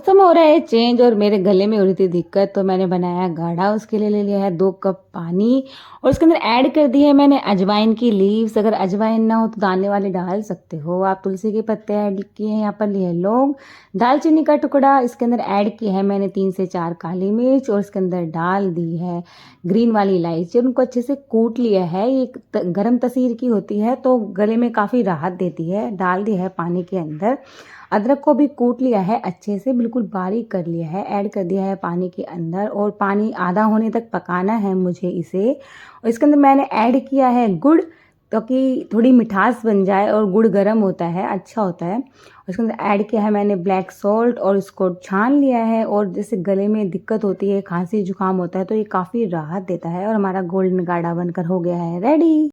मौसम हो रहा है चेंज और मेरे गले में हो रही थी दिक्कत, तो मैंने बनाया गाढ़ा। उसके लिए ले लिया है 2 कप पानी और उसके अंदर ऐड कर दी है मैंने अजवाइन की लीव्स। अगर अजवाइन ना हो तो दाने वाले डाल सकते हो आप। तुलसी के पत्ते ऐड किए हैं, यहाँ पर लिए लौंग, दालचीनी का टुकड़ा। इसके अंदर ऐड किया है मैंने 3 से 4 काली मिर्च और इसके अंदर डाल दी है ग्रीन वाली इलायची। उनको अच्छे से कूट लिया है। ये गरम तसीर की होती है तो गले में काफ़ी राहत देती है। डाल दिया है पानी के अंदर। अदरक को भी कूट लिया है अच्छे से, बिल्कुल बारीक कर लिया है, ऐड कर दिया है पानी के अंदर और पानी आधा होने तक पकाना है मुझे इसे। और इसके अंदर मैंने ऐड किया है गुड़, ताकि थोड़ी मिठास बन जाए और गुड़ गर्म होता है, अच्छा होता है। और इसके अंदर ऐड किया है मैंने ब्लैक सॉल्ट और इसको छान लिया है। और जैसे गले में दिक्कत होती है, खांसी जुकाम होता है, तो ये काफ़ी राहत देता है। और हमारा गोल्डन गाढ़ा बनकर हो गया है रेडी।